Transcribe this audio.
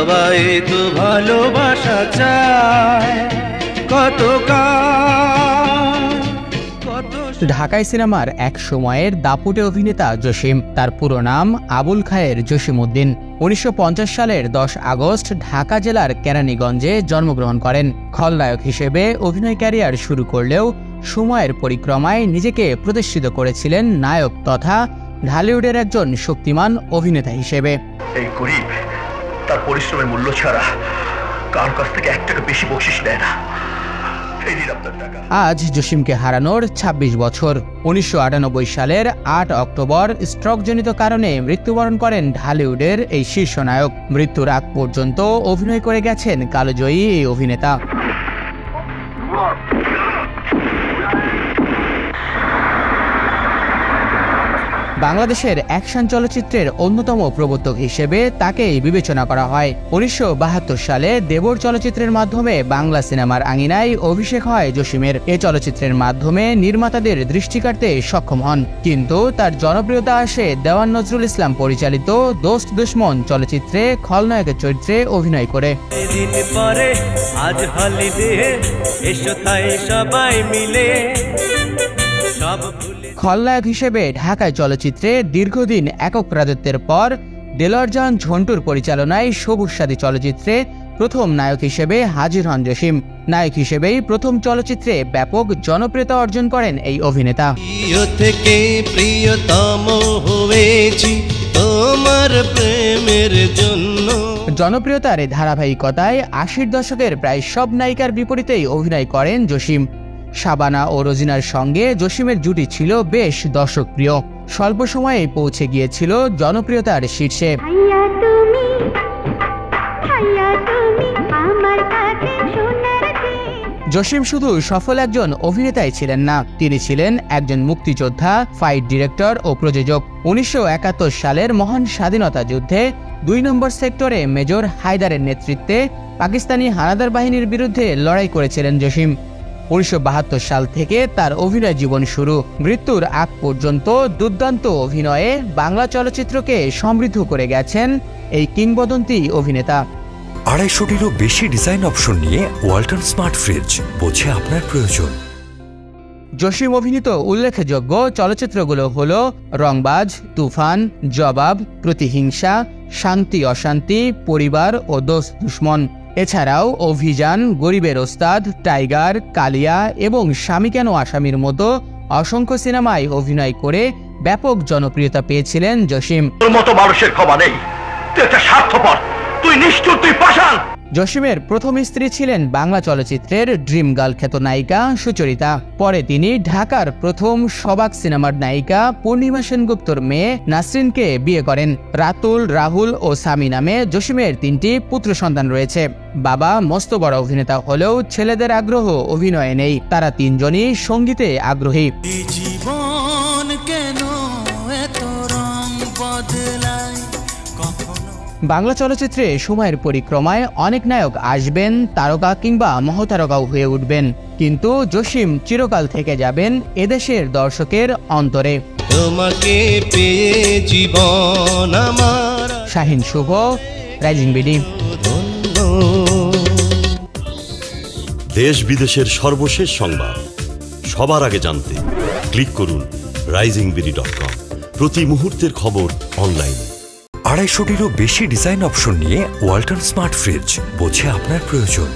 সবাই তো ভালোবাসা চায় কত ঢাকাই সিনেমার এক সময়ের দাপুটে অভিনেতা জসিম। তার পুরো নাম আবুল খায়ের জসিমউদ্দিন। ১৯৫০ সালের ১০ আগস্ট ঢাকা জেলার কেরানীগঞ্জে জন্মগ্রহণ করেন। খলনায়ক হিসেবে অভিনয় ক্যারিয়ার শুরু করলেও সময়ের পরিক্রমায় নিজেকে প্রতিষ্ঠিত করেছিলেন নায়ক তথা ঢালিউডের একজন শক্তিমান অভিনেতা হিসেবে। এই গরিব তার পরিশ্রমের মূল্য ছাড়া কারোর কাছ থেকে ১ টাকা বেশি বকশিশ নেয় না। আজ জসিমকে হারানোর ২৬ বছর। ১৯৯৮ সালের ৮ অক্টোবর স্ট্রোকজনিত কারণে মৃত্যুবরণ করেন ঢালিউডের এই শীর্ষ নায়ক। মৃত্যুর আগ পর্যন্ত অভিনয় করে গেছেন কালোজয়ী এই অভিনেতা। বাংলাদেশের অ্যাকশন চলচ্চিত্রের অন্যতম প্রবর্তক হিসেবে তাকেই বিবেচনা করা হয়। ১৯৭২ সালে দেবর চলচ্চিত্রের মাধ্যমে বাংলা সিনেমার আঙিনায় অভিষেক হয় জসিমের। এ চলচ্চিত্রের মাধ্যমে নির্মাতাদের দৃষ্টি কাড়তে সক্ষম হন, কিন্তু তার জনপ্রিয়তা আসে দেওয়ান নজরুল ইসলাম পরিচালিত দোস্ত দুশমন চলচ্চিত্রে খলনায়কের চরিত্রে অভিনয় করে। খলনায়ক হিসেবে ঢাকায় চলচ্চিত্রে দীর্ঘদিন একক রাজত্বের পর দেলোয়ার জাহান ঝন্টুর পরিচালনায় সবুজ সাথী চলচ্চিত্রে প্রথম নায়ক হিসেবে হাজির হন জসিম। নায়ক হিসেবেই প্রথম চলচ্চিত্রে ব্যাপক জনপ্রিয়তা অর্জন করেন এই অভিনেতা। জনপ্রিয়তার ধারাবাহিকতায় ৮০ দশকের প্রায় সব নায়িকার বিপরীতেই অভিনয় করেন জসিম। শাবানা ও রোজিনার সঙ্গে জসিমের জুটি ছিল বেশ দর্শকপ্রিয়। স্বল্প সময়ে পৌঁছে গিয়েছিল জনপ্রিয়তার শীর্ষে। জসিম শুধু সফল একজন অভিনেতাই ছিলেন না, তিনি ছিলেন একজন মুক্তিযোদ্ধা, ফাইট ডিরেক্টর ও প্রযোজক। ১৯৭১ সালের মহান স্বাধীনতা যুদ্ধে ২ নম্বর সেক্টরে মেজর হায়দারের নেতৃত্বে পাকিস্তানি হানাদার বাহিনীর বিরুদ্ধে লড়াই করেছিলেন জসিম। ১৯৭২ সাল থেকে তার অভিনয় জীবন শুরু। মৃত্যুর আগ পর্যন্ত দুর্দান্ত অভিনয়ে বাংলা চলচ্চিত্রকে সমৃদ্ধ করে গেছেন এই কিংবদন্তি অভিনেতা। ২৫০টিরও বেশি ডিজাইন অপশন নিয়ে ওয়ালটন স্মার্ট ফ্রিজ, বোঝে আপনার প্রয়োজন। জসিম অভিনীত উল্লেখযোগ্য চলচ্চিত্রগুলো হল রংবাজ, তুফান, জবাব, প্রতিহিংসা, শান্তি অশান্তি, পরিবার ও দোস্ত দুশমন। এছাড়াও অভিযান, গরিবের ওস্তাদ, টাইগার, কালিয়া এবং স্বামী কেন আসামির মতো অসংখ্য সিনেমায় অভিনয় করে ব্যাপক জনপ্রিয়তা পেয়েছিলেন জসিম। তোর মতো মানুষের ক্ষমা নেই, তুই একটা স্বার্থপর, তুই নিষ্ঠুর, তুই পাষাণ। জসিমের প্রথম স্ত্রী ছিলেন বাংলা চলচ্চিত্রের ড্রিম গার্ল খ্যাত নায়িকা সুচরিতা। পরে তিনি ঢাকার প্রথম সবাক সিনেমার নায়িকা পূর্ণিমা সেনগুপ্তর মেয়ে নাসরিনকে বিয়ে করেন। রাতুল, রাহুল ও সামি নামে জসিমের ৩টি পুত্র সন্তান রয়েছে। বাবা মস্ত বড় অভিনেতা হলেও ছেলেদের আগ্রহ অভিনয়ে নেই, তারা ৩ জনই সঙ্গীতে আগ্রহী। বাংলা চলচ্চিত্রে সময়ের পরিক্রমায় অনেক নায়ক আসবেন, তারকা কিংবা মহাতারকাও হয়ে উঠবেন, কিন্তু জসিম চিরকাল থেকে যাবেন এদেশের দর্শকের অন্তরে। তোমাকে পেয়ে জীবন আমার। শাহিন শুভ, রাইজিং বিডি। দেশ বিদেশের সর্বশেষ সংবাদ সবার আগে জানতে ক্লিক করুন risingBD.com। প্রতি মুহূর্তের খবর অনলাইনে। ২৫০টিরও বেশি ডিজাইন অপশন নিয়ে ওয়ালটন স্মার্ট ফ্রিজ, বোঝে আপনার প্রয়োজন।